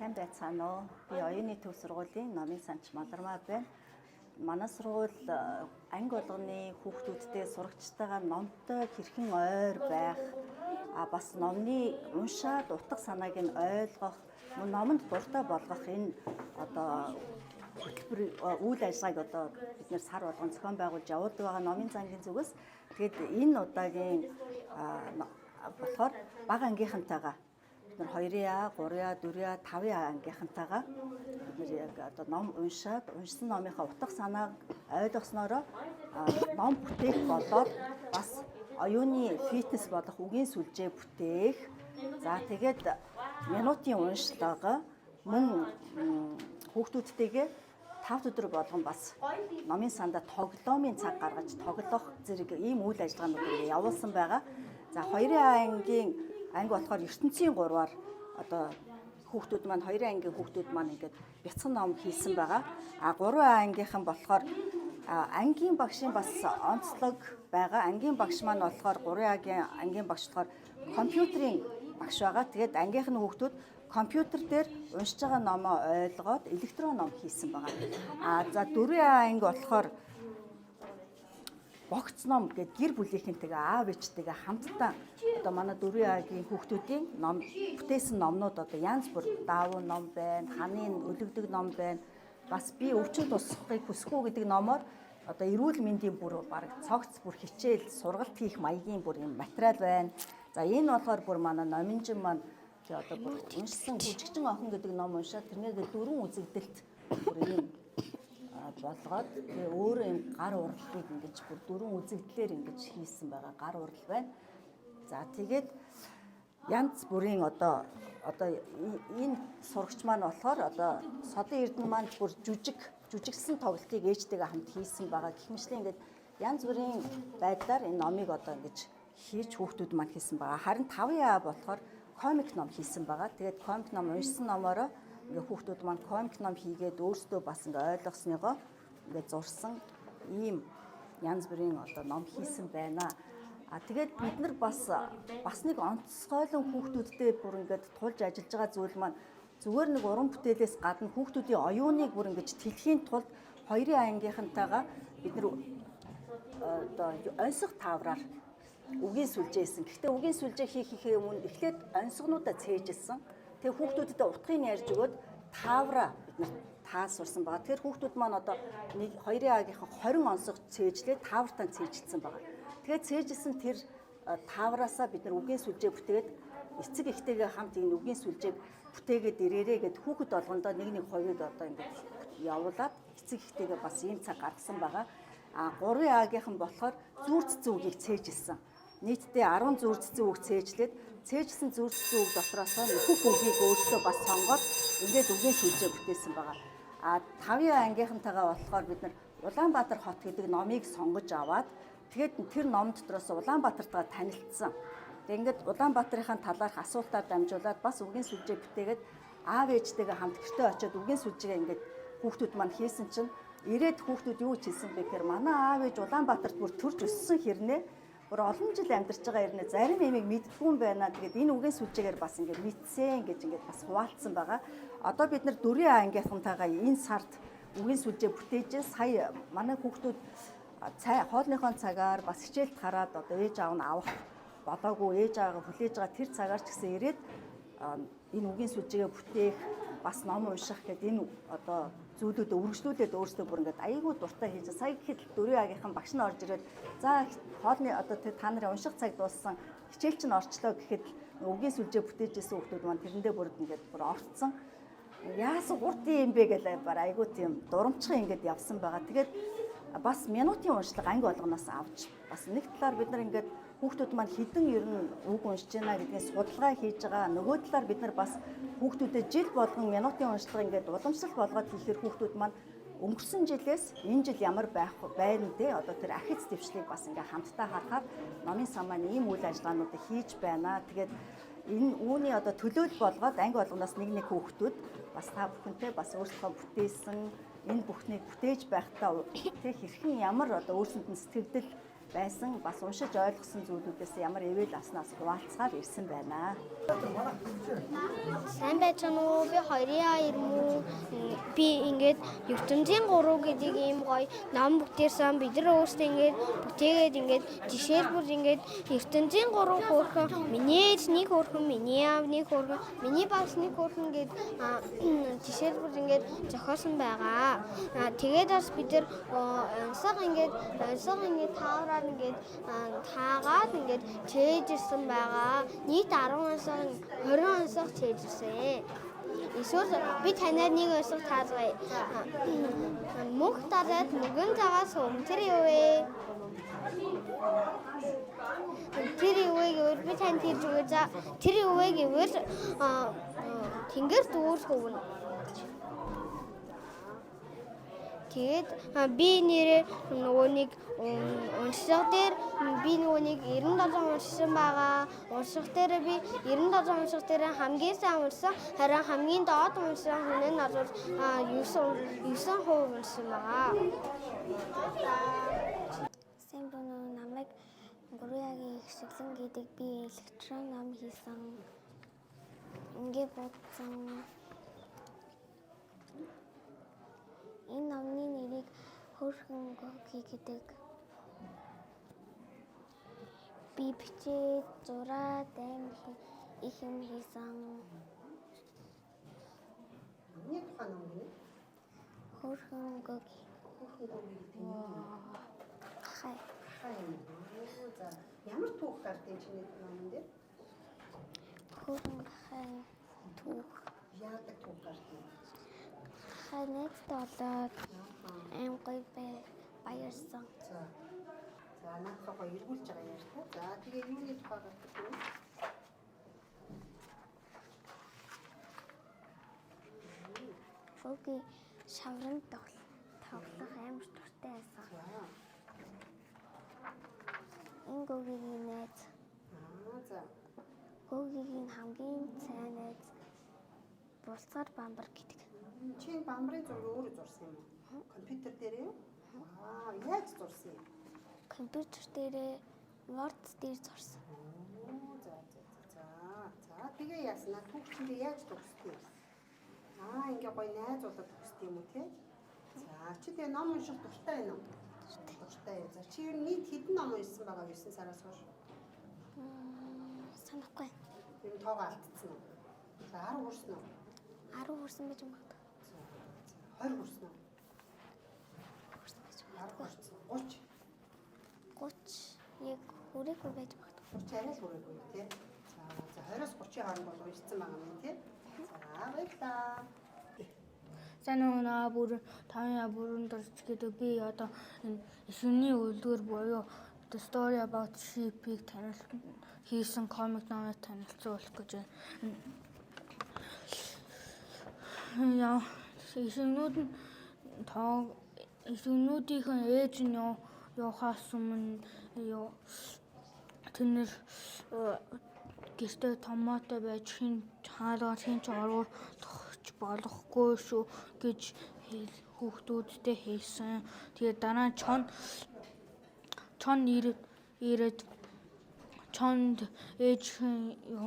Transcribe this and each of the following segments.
Сайн байцгаана уу? Би оюуны төв сургуулийн номын санч Малармаа байна. Манай сургууль анги болгоны хүүхдүүдтэй сурагчтайгаа номтой хэрхэн ойр байх, бас номны уншаад утга санааг нь ойлгох, номонд дуртай болгох энэ хөтөлбөр үйл ажиллагааг бид нэр сар болгон зохион байгуулж явуулдаг байгаа номын зангийн зүгээс. Тэгээд энэ удаагийн болохоор бага ангийнхантайгаа бид нар 2А, 3А, 4А, 5А ангийнхантайгаа бид нар яг ном уншсан номынхаа утга санааг ойлгосноороо ном бүтээх болоод бас оюуны фитнес болох үгийн сүлжээ бүтээх. За тэгээд минутын уншлага мөн хүүхдүүдтэйгээ 5 өдөр болгон бас номын сандаа тоглоомын цаг гаргаж тоглох зэрэг ийм үйл ажиллагаануудыг явуулсан байгаа. За 2А ангийн анги болохоор ертөнцийн 3-аар хүүхдүүд маань 2А ангийн хүүхдүүд маань ингээд бяцхан ном хийсэн байгаа. 3А ангийнхан болохоор ангийн багшийн бас онцлог байгаа. Ангийн багш маань болохоор 3А-гийн ангийн багш болохоор компьютерийн багш байгаа. Тэгээд ангийнхан хүүхдүүд компьютер дээр уншиж байгаа номоо ойлгоод электрон ном хийсэн байгаа. За 4А анги болохоор богц ном гэдэг гэр бүлийнхэнтэйгээ аав ээжтэйгээ хамтдаа манай 4А-гийн хүүхдүүдийн ном бүтээсэн номнууд янз бүр даавуу ном байна, ханын өлөгдөг ном байна. Бас би өвчин тусахыг хүсэхгүй гэдэг номоор эрүүл мэндийн бүр баг цогц бүр хичээл сургалт хийх маягийн бүр юм материал байна. За энэ болохоор бүр манай номинжин маань бүр уншсан хүчгчин охин гэдэг ном уншаад тэрнийгээ 4 үзэгдэлт бүр ийм болгоод тэгээ өөрөө юм гар уралыг ингэж бүр 4 үзэгдлээр ингэж хийсэн байгаа гар урал байна. За тэгээд янз бүрийн энэ сурагч маань болохоор Содын Эрдэнэ маань бүр жүжигсэн тоглолтыг ээжтэйгээ хамт хийсэн байгаа. Гэх мэтлээ ингээд янз бүрийн байдлаар энэ номыг ингэж хийж хүүхдүүд маань хийсэн байгаа. Харин 5А болохоор комик ном хийсэн байгаа. Тэгээд комик ном уншсан номоороо ингээ хүүхдүүд маань комик ном хийгээд өөрсдөө бас ингээ ойлгосныгоо ингээ зурсан ийм янз бүрийн ном хийсэн байна. Тэгээд бид нар бас нэг онцгойлон хүүхдүүдтэй бүр ингээд тулж ажиллаж байгаа зүйл маань зүгээр нэг уран бүтээлээс гадна хүүхдүүдийн оюуныг бүр ингэж тэлхийн тулд 2А ангийнхантайгаа бид нар онцгой таавраар үгийн сүлжээсэн. Гэхдээ үгийн сүлжээ хийхээ өмнө эхлээд онцгонуудаа цээжилсэн. Тэгээ хүүхдүүдэд утгыг ярьж өгөөд таавраа бид нар таасурсан байгаа. Тэгэхээр хүүхдүүд маань нэг 2А-гийнхаа 20 онцгой цээжлээ таавартаа цээжилсэн байгаа. Тэгээд цээжилсэн тэр таавраасаа бид нар үгийн сүлжээ бүтээгээд эцэг эхтэйгээ хамт энэ үгийн сүлжээг бүтээгээд ирээрээ гэд хүүхэд болгондоо нэг хувийг ингээд явуулаад эцэг эхтэйгээ бас ийм цаг гаргасан байгаа. 3А-гийнхан болохоор зүр цэцэн үгийг цээжилсэн. Нийтдээ 10 зүр цэцэн үг цээжлээд цээжсэн зүр цэцэн үг дотроос нөхөх үгийг өөртөө бас сонгоод ингээд үгийн сүлжээ бүтээсэн байгаа. 5А ангийнхантайгаа болохоор бид нар Улаанбаатар хот гэдэг номыг сонгож аваад тэгээд тэр ном дотроос Улаанбаатартайгаа танилцсан. Тэгээд ингээд Улаанбаатарын талаарх асуултаар дамжуулаад бас үгийн сүлжээ бүтээгээд аав ээжтэйгээ хамт гэртээ очиод үгийн сүлжээгээ ингээд хүүхдүүд маань хийсэн чинь ирээд хүүхдүүд юу хийсэн бэ гэхээр манай аав ээж Улаанбаатарт бүр төрж өссөн хэрнээ бүр олон жил амьдарч байгаа хэрнээ зарим юмыг мэддгүй юм байна. Тэгээд энэ үгийн сүлжээгээр бас ингээд мэдсэн гэж ингээд бас хуваалцсан байгаа. Одоо бид нар 4А ангийнхантайгаа энэ сард үгийн сүлжээ бүтээж сая манай хүүхдүүд хоолныхон цагаар бас хичээлд хараад ээж аав нь авах бодоогүй ээж аваагаа хүлээж байгаа тэр цагаар ч гэсэн ирээд энэ үгийн сүлжээгээ бүтээх бас ном унших гэдэг энэ зүйлүүдэд үргэлжлүүлээд өөрсдөө бүр ингээд аяйгуу дуртай хийж сая гэхэд 4А-гийнхан багш нь орж ирээд за хоолны та нарын унших цаг дууссан хичээл чинь орчлоо гэхэд үгийн сүлжээ бүтээжсэн хүүхдүүд маань тэрэндээ бүр ингээд бүр орцсон. Яасан гурт юм бэ гэж баг аяйгуу тийм дурамчхан ингээд явсан байгаа. Тэгээд бас минутын уншлага анги болгоноос авч бас нэг талаар бид нар ингээд хүүхдүүд маань хідэн ер нь үг уншиж байна гэдгийг судалгаа хийж байгаа. Нөгөө талаар бид нар бас хүүхдүүдэд жил болгон минутын уншлага ингээд уламжлалт болгоод хийхээр хүүхдүүд маань өнгөрсөн жилээс энэ жил ямар байх байна дээ. Тэр архиц дэвшлийг бас ингээд хамтдаа харахаар номын сан маань ийм үйл ажиллагаануудыг хийж байна. Тэгээд энэ үүний төлөөлөл болгоод анги болгоноос нэг хүүхдүүд бас та бүхэнтэй бас өөрсдөө бүтээсэн энэ бүхнийг бүтээж байхдаа хэрхэн ямар өөрсөнд нь сэтгэгдэл байсан бас уншиж ойлгосон зүйлүүдээс ямар эвэл аснаас хуваалцгаар ирсэн байна. Сайн байцгаана уу? Би 2 ирмүү. Би ингээд ертөнцийн 3 гэдэг ийм гоё ном бүтээсэн. Бид нар өөрсдөө ингээд бүтээгээд ингээд жишээл бүр ингээд ертөнцийн 3 хөөрхөн, миний ээж нэг хөөрхөн, миний аав нэг хөөрхөн, миний багш нэг хөөрхөн гэд жишээл бүр ингээд зохиосон байгаа. Тэгээд бас бид нар онцгой ингээд таавраар ингээд таагаад ингээд чэйжсэн байгаа. Нийт 10 онцгой 20 онцгой чэйжсэн. Эсвэл би танаар нэг онцгой таалгая. Мөнх дараад мөнгөн цагаас өмнө тэр юу вэ? Тэр юу вэ гэвэл би танд хэлж өгье. За тэр юу вэ гэвэл тэнгэр дүүрс хөвнө. Тэгээд би нэрээ нөгөө нэг унших дээр би нөгөө нэг 97 уншсан байгаа. Унших дээр би 97 унших дээр хамгийн сайн уншсан. Харин хамгийн доод уншсан хүн нь бол 9% уншсан байгаа. Сайн байна уу? Намайг Гуриягийн Ихшиглэн гэдэг би электрон ном хийсэн. Ингээд бодсон. Энэ номны нэрийг Хөөрхөн Гоги гэдэг. Би бичээд зураад их юм хийсэн. Нэг тухайн ном үү? Хөөрхөн Гоги. Хай. За ямар түүх гардыг чиний номон дээр? Хөөрхөн хай түүх. Яадаг түүх гардыг? Хай нэгтэй болоод аим гоё баярсан. За надад гоё эргүүлж байгаа яар та. За тэгээ юуны тухай гардаг вэ? Гоги шаврын тоглох амар дуртай байсан. Энэ Гогигийн найз. За. Гогигийн хамгийн сайн найз Булцаар Бамбар гэдэг. Чи бамбарын зураг өөрөө зурсан юм уу? Компьютер дээр юу? Яаж зурсан юм? Компьютер дээрээ Word дээр зурсан. За тэгээ яаснаа түүхчиндээ яаж төгсдөө? Ингээ гоё найз болоод төгсдөг юм уу те? За чи тэгээ ном унших дуртай байна уу? Дуртай. За чи ер нь нийт хэдэн ном уншсан байгаа 9 сараас хойш? Санахгүй. Ер нь тоогоо алдсан уу? За 10 хүрсэн үү? 10 хүрсэн байж магадгүй. 20 хүрсэн үү? Хүрсэн байж 10 хүрсэн. 30. 30 яг хүрээгүй байж магадгүй. 30 арай л хүрээгүй тий. За 20-оос 30-ийн хооронд бол уншсан байгаа юм тий. За баярлалаа. Сайн уу бүр таны бүрэн дурч гэдэг би одоо энэ ишүүний үлдгээр буюу The Story About Sheep-ийг хийсэн комик номыг танилцуулах гэж байна. Ишүүнүүдийн ээж нь явахаас өмнө тэд гэртээ томоотой байж хаалгаар хин ч оруур болохгүй шүү гэж хүүхдүүдтэй хэлсэн. Тэгээд дараа нь чон ирээд чонд ээжхэн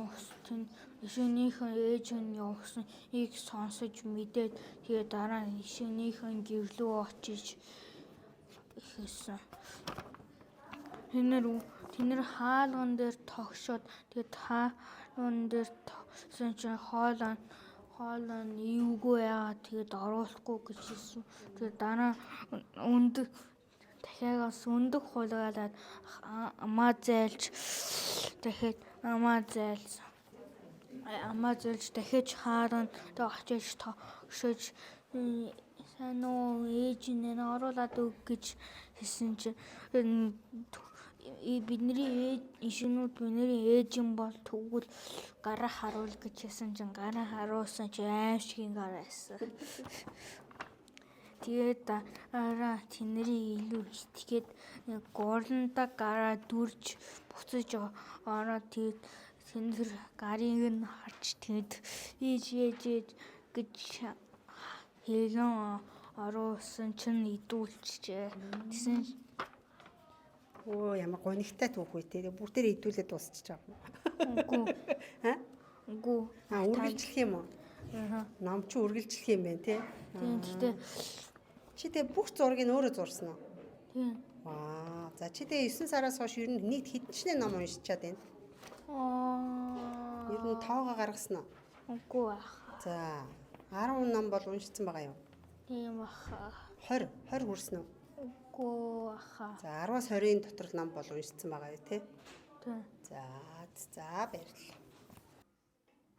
явсан ишүүнийхэн ээж нь явсныг сонсож мэдээд тэгээд дараа нь ишүүнийхэн гэрлөө очиж хэлсэн. Тэнэр хаалган дээр тогшоод тэгээд хаалган дээр тогсон чинь хоолой нь эвгүй яагаад тэгээд оруулахгүй гэж хэлсэн. Тэгээд дараа дахиад өндөх хулгайлаад амаа зайлж дахиж хаалганд очиж тогшож сайн уу ээж нэ оруулаад өг гэж хэлсэн чинь бидний ишүүнүүд бидний ээжин бол тэгвэл гараа харуул гэж хэлсэн чинь гараа харуулсан чинь аимшигын гараа байсан. Тэгээд дараа тэдний илүү итгээд гурландаа гараа дүрж буцаж ороод тэгээд тэндэр гарыг нь харж тэгэд ээж гэж хэлэн оруулсан чинь идүүлчихээ. Өө ямар гонигтай түүх вэ те. Бүр тэр идүүлээд дуусчих жаа. Үгүй. Аа? Үгүй. Үргэлжлэх юм уу? Аа. Ном чи үргэлжлэх юм байна те. Тийм гэхдээ Чи тэгээ бүх зургийг өөрөө зурсан уу? тийм. Ваа. За чи тэгээ 9 сараас хойш ер нь нийт хэдчнээ ном уншичаад байна? Ер нь тоогоо гаргасан уу? Үгүй ах. За 10 ном бол уншицсан байгаа юу? Тийм ах. 20 хүрсэн үү? Үгүй ах. За 10-аас 20-ын дотор ном бол уншицсан байгаа юу те? Тийм. За баярлалаа.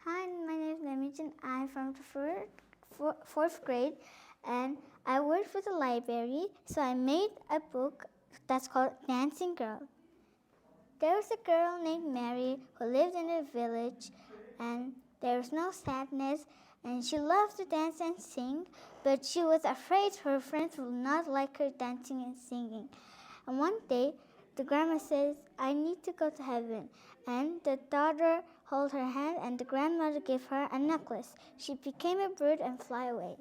Hi, my name is Lemington. I'm from the fourth grade, and I work for the library, so I made a book that's called Dancing Girl. There was a girl named Mary who lived in a village, and there was no sadness, and she loved to dance and sing, but she was afraid her friends would not like her dancing and singing. And one day, the grandma says, I need to go to heaven. And the daughter held her hand, and the grandmother gave her a necklace. She became a bird and fly away.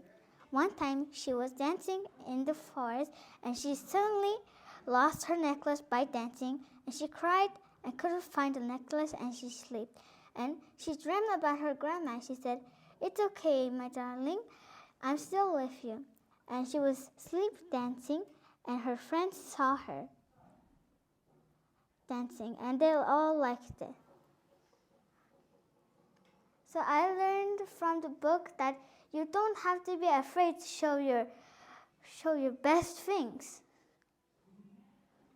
One time, she was dancing in the forest, and she suddenly lost her necklace by dancing, and she cried and couldn't find the necklace, and she slept. And she dreamed about her grandma. She said, It's okay, my darling. I'm still with you. And she was sleep dancing, and her friends saw her dancing, and they all liked it. So I learned from the book that you don't have to be afraid to show your best things.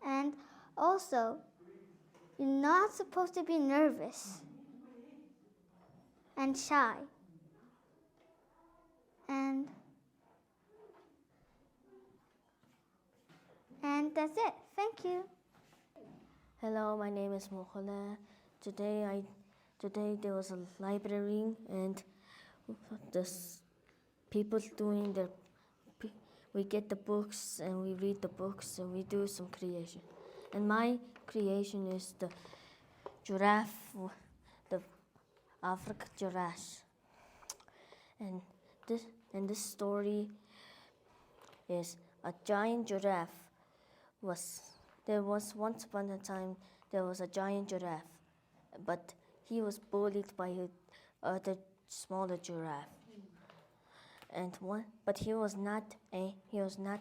And also, you're not supposed to be nervous and shy. And that's it. Thank you. Hello, my name is Mohola. Today there was a library and people doing we get the books and we read the books and we do some creation. And my creation is the giraffe, the African giraffe. And this story is a giant giraffe there was once upon a time there was a giant giraffe, but he was bullied by other smaller giraffe. But he was not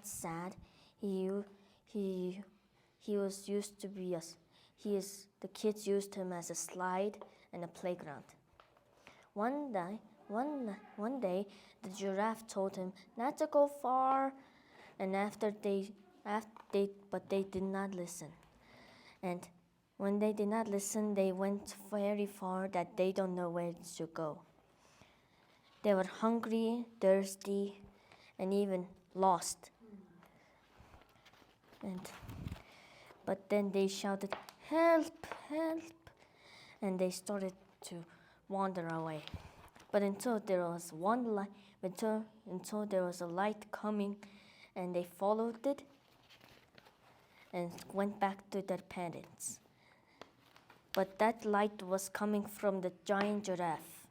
sad. He was used to be the kids used him as a slide and a playground. One day the giraffe told him not to go far, and but they did not listen. And when they did not listen, they went very far that they don't know where to go. They were hungry, thirsty, and even lost. But then they shouted, "Help, help!" And they started to wander away. But until there was a light coming, and they followed it and went back to their parents. But that light was coming from the giant giraffe.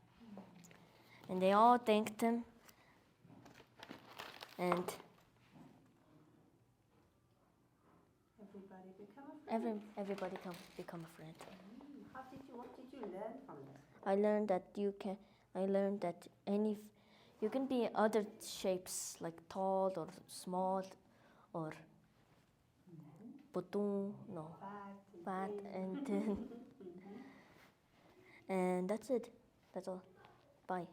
And they all thanked him, and everybody become a friend. What did you learn from this? I learned that you can be other shapes like tall or small or fat, and and that's it. That's all. Bye.